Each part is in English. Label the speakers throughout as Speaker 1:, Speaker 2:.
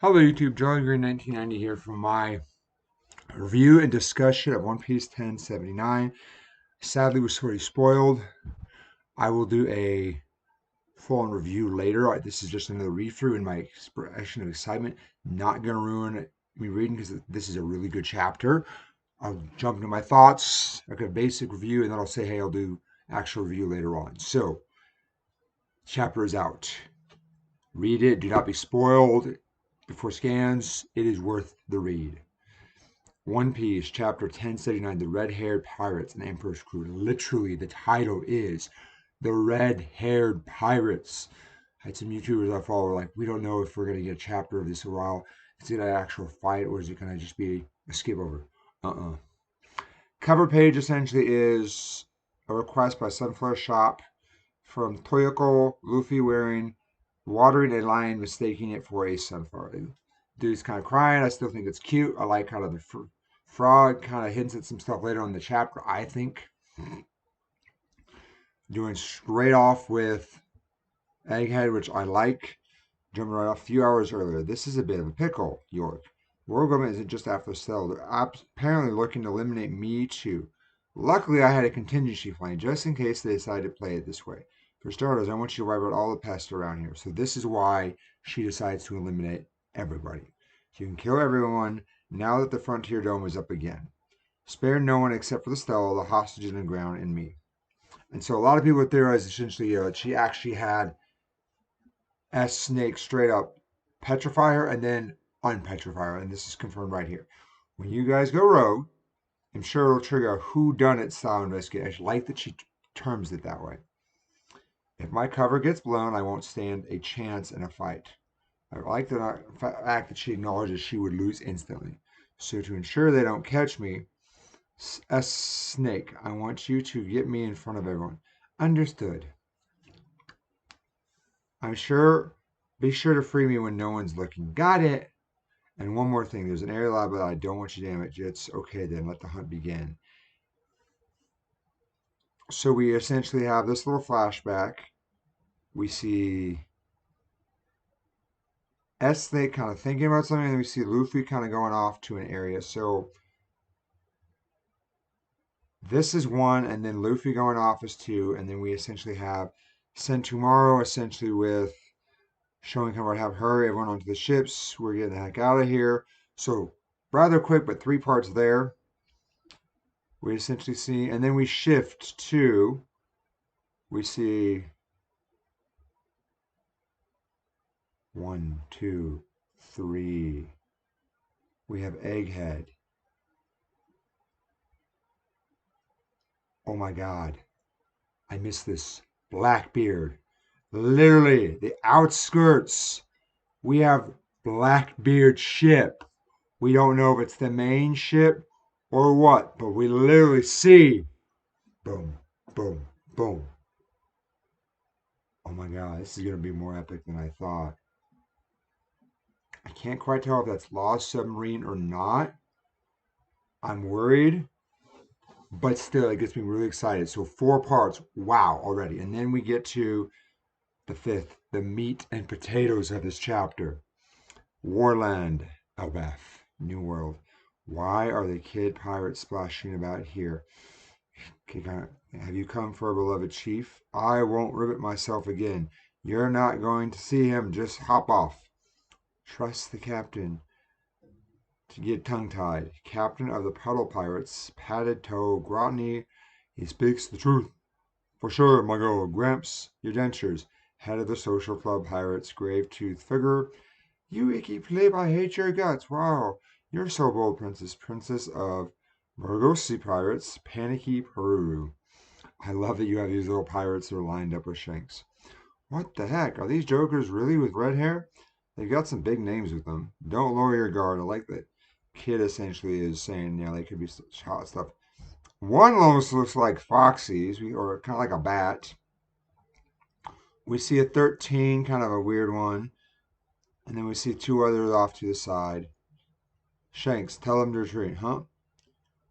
Speaker 1: Hello YouTube, John Green 1990 here for my review and discussion of One Piece 1079. Sadly, was sort of spoiled. I will do a full-on review later. This is just another read-through in my expression of excitement. Not going to ruin me reading because this is a really good chapter. I'll jump into my thoughts, like a basic review, and then I'll say, hey, I'll do actual review later on. So, chapter is out. Read it. Do not be spoiled before scans. It is worth the read. One Piece, Chapter 1079, The Red-Haired Pirates and Emperor's Crew. Literally, the title is The Red-Haired Pirates. I had some YouTubers I follow like, we don't know if we're going to get a chapter of this in a while. Is it an actual fight or is it going to just be a skip over? Cover page essentially is a request by Sunflower Shop from Toyoko, Luffy watering a lion, mistaking it for a sunflower. Dude's kind of crying. I still think it's cute. I like how the frog kind of hints at some stuff later on in the chapter, I think. Doing straight off with Egghead, which I like. Jumping right off a few hours earlier. This is a bit of a pickle, York. World government isn't just after Stella. They're apparently looking to eliminate me too. Luckily, I had a contingency plan just in case they decide to play it this way. For starters, I want you to wipe out all the pests around here. So this is why she decides to eliminate everybody. You can kill everyone now that the Frontier Dome is up again. Spare no one except for the Stella, the hostages on the ground, and me. And so a lot of people theorize essentially she actually had S Snake straight up petrify her and then unpetrify her. And this is confirmed right here. When you guys go rogue, I'm sure it'll trigger a whodunit style investigation. I like that she terms it that way. If my cover gets blown, I won't stand a chance in a fight. I like the fact that she acknowledges she would lose instantly. So to ensure they don't catch me, S Snake, I want you to get me in front of everyone. Understood. Be sure to free me when no one's looking. Got it. And one more thing, there's an area lab that I don't want you to damage. It's okay then, let the hunt begin. So we essentially have this little flashback. We see S Snake kind of thinking about something, and then we see Luffy kind of going off to an area. So this is one, and then Luffy going off is two, and then we essentially have Sentomaro essentially with showing how we have her, everyone onto the ships. We're getting the heck out of here. So rather quick, but three parts there. We essentially see, and then we shift to, we see one, two, three. We have Egghead. Oh my God. I missed this. Blackbeard. Literally, the outskirts. We have Blackbeard ship. We don't know if it's the main ship or what, but we literally see boom, boom, boom. Oh my God, this is going to be more epic than I thought. I can't quite tell if that's Lost Submarine or not. I'm worried, but still, it gets me really excited. So, four parts. Wow, already. And then we get to the fifth, the meat and potatoes of this chapter. Warland, Elbaf, New World. Why are the kid pirates splashing about here? Have you come for a beloved chief? I won't rivet myself again. You're not going to see him. Just hop off. Trust the captain to get tongue-tied. Captain of the Puddle Pirates, padded toe, Grotney. He speaks the truth. For sure, my girl. Gramps, your dentures. Head of the social club pirates, grave tooth figure. You icky plebe, I hate your guts. Wow. You're so bold, princess. Princess of Burgosi Pirates, Panicky Peru. I love that you have these little pirates that are lined up with Shanks. What the heck? Are these jokers really with red hair? They've got some big names with them. Don't lower your guard. I like that kid essentially is saying, yeah, they could be hot stuff. One almost looks like Foxy's, or kind of like a bat. We see a 13, kind of a weird one. And then we see two others off to the side. Shanks, tell them to retreat, huh?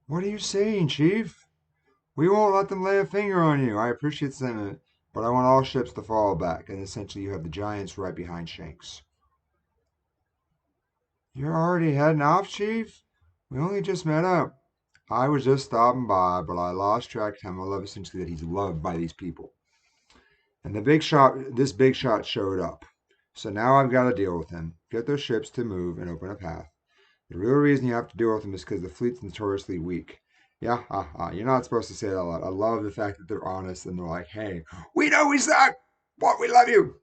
Speaker 1: What are you saying, Chief? We won't let them lay a finger on you. I appreciate the sentiment, but I want all ships to fall back. And essentially, you have the giants right behind Shanks. You're already heading off, Chief? We only just met up. I was just stopping by, but I lost track of time. I love essentially that he's loved by these people. And this big shot showed up. So now I've got to deal with him, get their ships to move and open a path. The real reason you have to deal with them is because the fleet's notoriously weak. Yeah, ha, ha. You're not supposed to say that a lot. I love the fact that they're honest and they're like, hey, we know we suck, but we love you.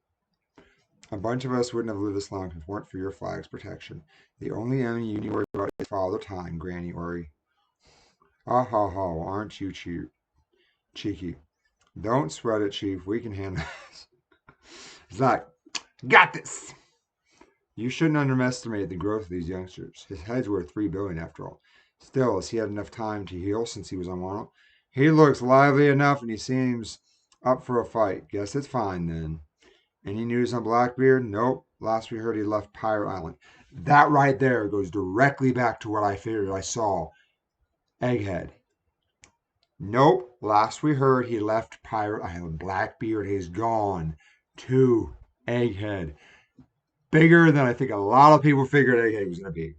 Speaker 1: A bunch of us wouldn't have lived this long if it weren't for your flag's protection. The only enemy you need to worry about is Father Time, Granny Ori. Ha ha ha, aren't you cheeky? Don't sweat it, Chief. We can handle this. He's like, got this. You shouldn't underestimate the growth of these youngsters. His head's worth $3 billion after all. Still, has he had enough time to heal since he was on Wano? He looks lively enough and he seems up for a fight. Guess it's fine then. Any news on Blackbeard? Nope. Last we heard he left Pirate Island. That right there goes directly back to what I figured I saw. Egghead. Nope. Last we heard he left Pirate Island. Blackbeard is gone to Egghead. Bigger than I think a lot of people figured Egghead was going to be.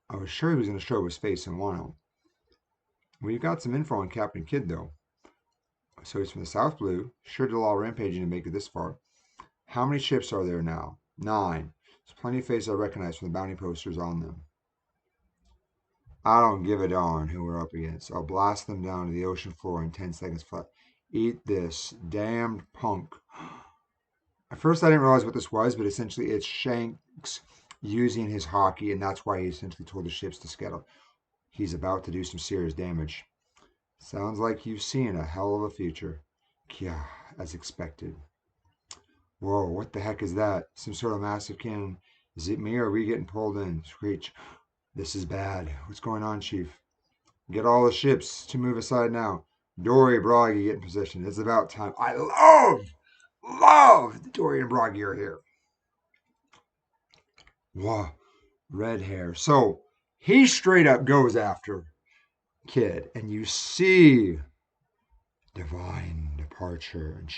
Speaker 1: I was sure he was going to show his face in Wano. We've got some info on Captain Kidd, though. So he's from the South Blue. Sure did a lot of rampaging to make it this far. How many ships are there now? 9. There's plenty of faces I recognize from the bounty posters on them. I don't give a darn who we're up against. I'll blast them down to the ocean floor in 10 seconds flat. Eat this, damned punk. At first I didn't realize what this was, but essentially it's Shanks using his hockey, and that's why he essentially told the ships to scuttle. He's about to do some serious damage. Sounds like you've seen a hell of a future. Yeah, as expected. Whoa, what the heck is that? Some sort of massive cannon. Is it me or are we getting pulled in? Screech. This is bad. What's going on, Chief? Get all the ships to move aside now. Dorry, Broggy, get in position. It's about time. I love Dorry and Broggy are here. Wow, red hair. So he straight up goes after Kidd, and you see divine departure. And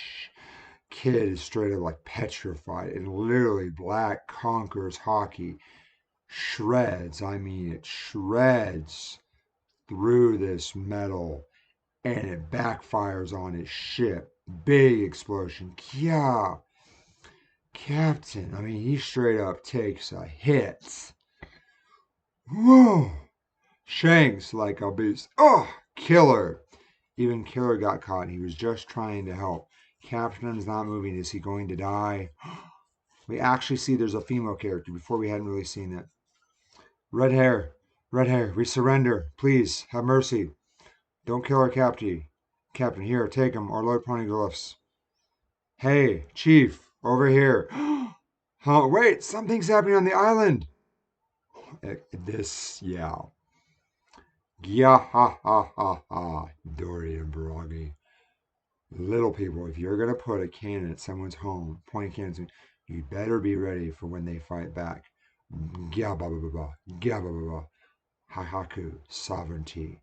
Speaker 1: Kidd is straight up like petrified, and literally Black conquers hockey, shreds. I mean, it shreds through this metal, and it backfires on his ship. Big explosion. Yeah, Captain. I mean, he straight up takes a hit. Whoa. Shanks like a beast. Oh, Killer. Even Killer got caught. He was just trying to help. Captain's not moving. Is he going to die? We actually see there's a female character before we hadn't really seen it. Red hair. Red hair. We surrender. Please, have mercy. Don't kill our captain. Captain, here, take him, or load poneglyphs. Hey, Chief, over here. Huh, wait, something's happening on the island. Yeah. Yeah, ha, ha, ha, ha. Dorry and Broggy. Little people, if you're going to put a cannon at someone's home, pointing cannons, you better be ready for when they fight back. Gya ba ba ba ba. Gya ba ba ba. Hahaku. Sovereignty.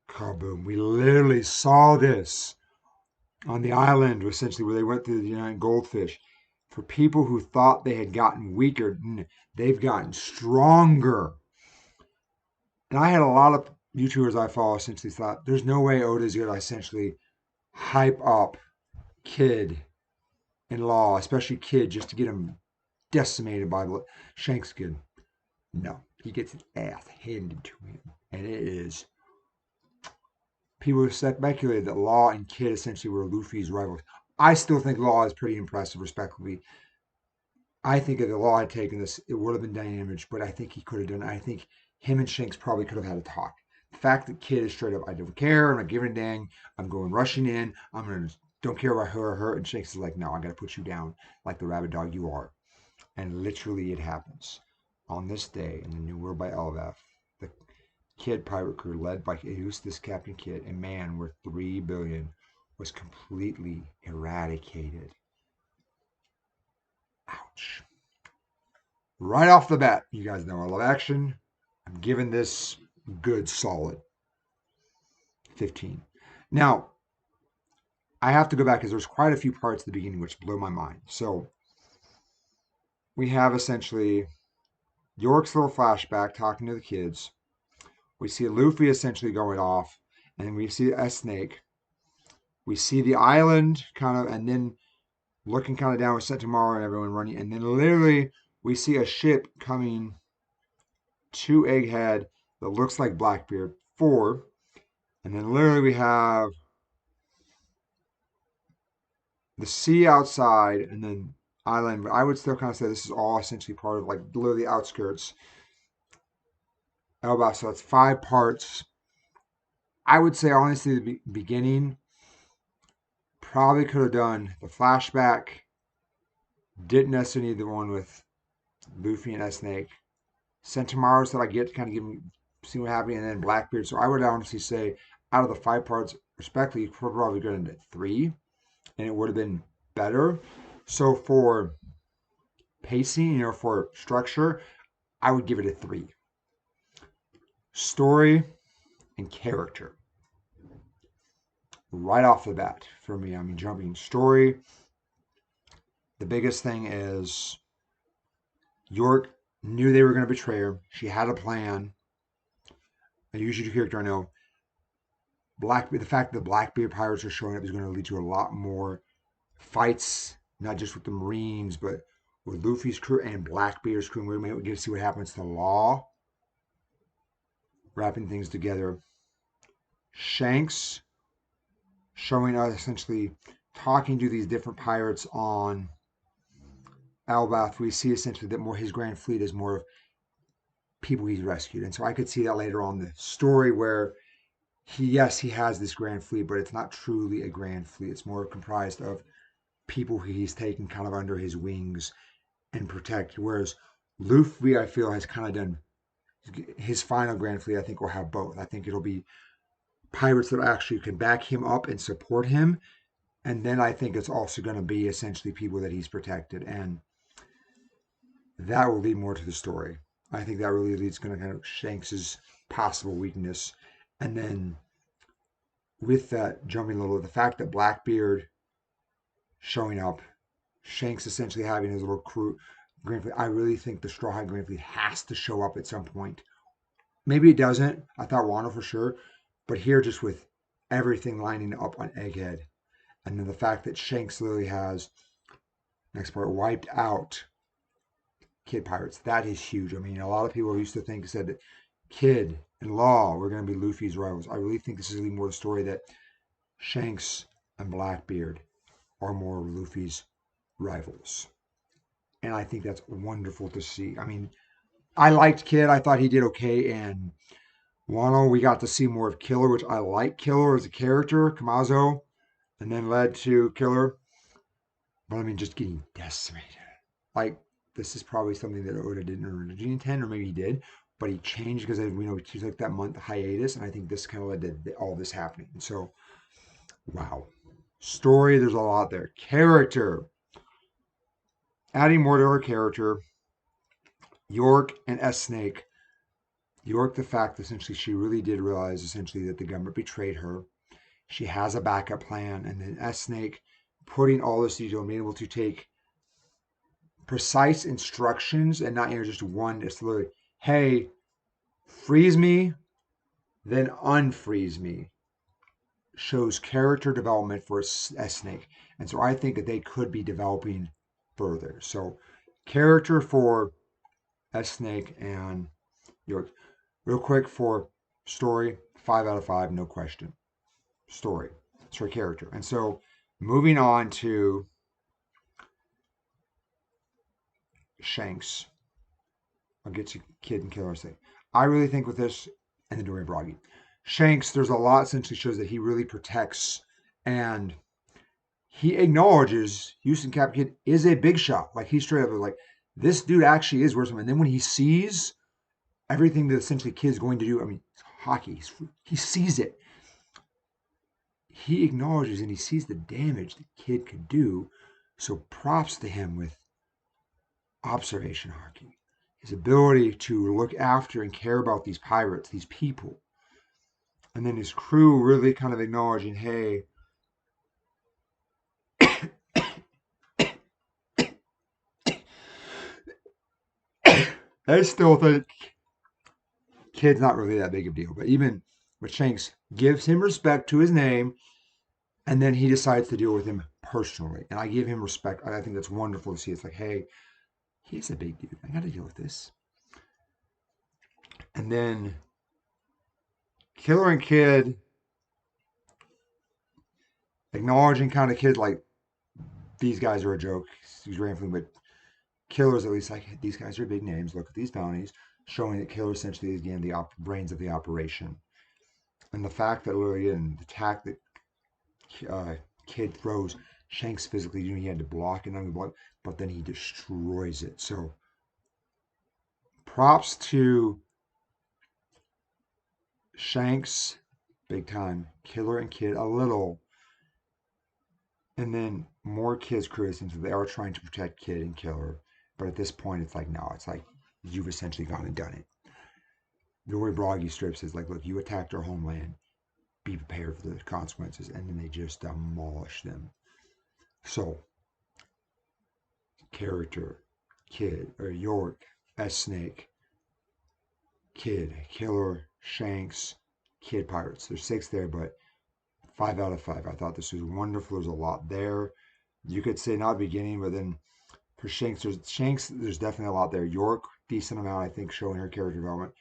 Speaker 1: Kaboom. We literally saw this on the island, essentially, where they went through the giant goldfish. For people who thought they had gotten weaker, they've gotten stronger. And I had a lot of YouTubers I follow essentially thought there's no way Oda's going to essentially hype up Kid in Law, especially Kid, just to get him decimated by the Shanks Kid. No, he gets his ass handed to him. And it is. People speculated that Law and Kid essentially were Luffy's rivals. I still think Law is pretty impressive, respectively. I think if the Law had taken this, it would have been damaged, but I think he could have done it. I think him and Shanks probably could have had a talk. The fact that Kid is straight up, I don't care, I'm not giving a dang, I'm going rushing in, don't care about her or her, and Shanks is like, no, I gotta put you down like the rabid dog you are. And literally it happens. On this day, in the New World by Elbaf, the Kid pirate crew led by this Captain Kidd, a man worth $3 billion, was completely eradicated. Ouch. Right off the bat, you guys know I love action. I'm giving this good solid 15. Now, I have to go back because there's quite a few parts at the beginning which blow my mind. So, we have essentially York's little flashback talking to the kids. We see Luffy essentially going off, and then we see a snake. We see the island kind of, and then looking kind of down with Sentomaro and everyone running, and then literally we see a ship coming to Egghead that looks like Blackbeard 4, and then literally we have the sea outside, and then island. But I would still kind of say this is all essentially part of like literally outskirts. Elbaf, so it's 5 parts. I would say honestly the beginning probably could have done the flashback. Didn't necessarily need the one with Luffy and S Snake. Sentomaru that I get to kind of give him see what happened, and then Blackbeard. So I would honestly say out of the 5 parts, respectively, you could probably go into 3, and it would have been better. So for pacing, for structure, I would give it a 3. Story and character, right off the bat for me. I mean, jumping story. The biggest thing is York knew they were going to betray her. She had a plan. A usually character I know. Blackbeard, the fact that the Blackbeard pirates are showing up is going to lead to a lot more fights, not just with the Marines, but with Luffy's crew and Blackbeard's crew. We might get to see what happens to Law, wrapping things together. Shanks showing us essentially talking to these different pirates on Albath. We see essentially that more his grand fleet is more of people he's rescued. And so I could see that later on the story where he has this grand fleet, but it's not truly a grand fleet. It's more comprised of people he's taken kind of under his wings and protect. Whereas Luffy, I feel, has kind of done his final grand fleet. I think will have both. I think it'll be pirates that actually can back him up and support him. And then I think it's also going to be essentially people that he's protected. And that will lead more to the story. I think that really leads going to kind of Shanks's possible weakness. And then with that, jumping a little, the fact that Blackbeard showing up, Shanks essentially having his little crew, Grand Fleet, I really think the Straw Hat Grand Fleet has to show up at some point. Maybe it doesn't. I thought Wano for sure. But here, just with everything lining up on Egghead, and then the fact that Shanks literally has, next part, wiped out Kid Pirates, that is huge. I mean, a lot of people used to think, said that Kid and Law were going to be Luffy's rivals. I really think this is more the story that Shanks and Blackbeard are more Luffy's rivals. And I think that's wonderful to see. I mean, I liked Kid. I thought he did okay. And Wano, we got to see more of Killer, which I like Killer as a character, Kamazo, and then led to Killer. But I mean, just getting decimated. Like, this is probably something that Oda didn't originally intend, or maybe he did, but he changed because he took that month hiatus, and I think this kind of led to all this happening. And so, wow. Story, there's a lot there. Character. Adding more to her character, York and S Snake. York, the fact that essentially she really did realize essentially that the government betrayed her. She has a backup plan, and then S Snake putting all this detail, being able to take precise instructions and not just one. It's literally, hey, freeze me, then unfreeze me. Shows character development for S Snake, and so I think that they could be developing further. So, character for S Snake and York. Real quick for story, 5 out of 5, no question. Story, character, and so moving on to Shanks. I'll get to Kid and Killer thing. I really think with this and the Dorry and Broggy, Shanks, there's a lot essentially shows that he really protects and he acknowledges Houston Cap Kid is a big shot. Like he straight up was like, this dude actually is worth something. And then when he sees everything that essentially Kid's going to do, I mean, it's hockey. He sees it. He acknowledges and he sees the damage the Kid could do. So props to him with observation hockey. His ability to look after and care about these pirates, these people. And then his crew really kind of acknowledging, hey, I still think Kid's not really that big of a deal, but even with Shanks gives him respect to his name, and then he decides to deal with him personally, and I give him respect. I think that's wonderful to see. It's like, hey, he's a big dude. I got to deal with this. And then Killer and Kid acknowledging kind of Kid like these guys are a joke. He's ranting, but Killer's at least like these guys are big names. Look at these bounties, showing that Killer essentially is again the brains of the operation. And the fact that literally in the attack that uh, Kid throws, Shanks physically, he had to block it, but then he destroys it. So props to Shanks, big time. Killer and Kid, a little. And then more Kid's criticism. So they are trying to protect Kid and Killer. But at this point, it's like, no, it's like you've essentially gone and done it. The way Broggy strips is like, look, you attacked our homeland. Be prepared for the consequences. And then they just demolish them. So, character, Kid, or York, S Snake, Kid, Killer, Shanks, Kid Pirates. There's 6 there, but 5 out of 5. I thought this was wonderful. There's a lot there. You could say not beginning, but then for Shanks, there's definitely a lot there. York, decent amount, I think, showing her character development.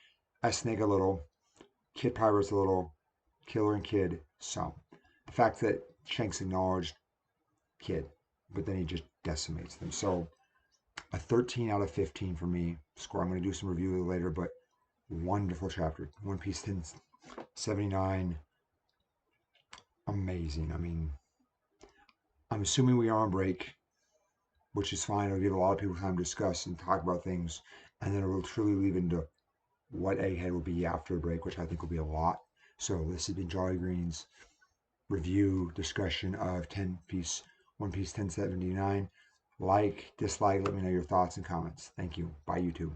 Speaker 1: S Snake a little, Kid Pirates a little, Killer and Kid some. The fact that Shanks acknowledged Kid, but then he just decimates them. So a 13 out of 15 for me. Score. I'm going to do some review later, but wonderful chapter. One Piece 1079. Amazing. I mean, I'm assuming we are on break, which is fine. It'll give a lot of people time to discuss and talk about things, and then it will truly lead into what Egghead will be after a break, which I think will be a lot. So this has been Jolly Green's review discussion of One Piece 1079. Like, dislike, let me know your thoughts and comments. Thank you. Bye, YouTube.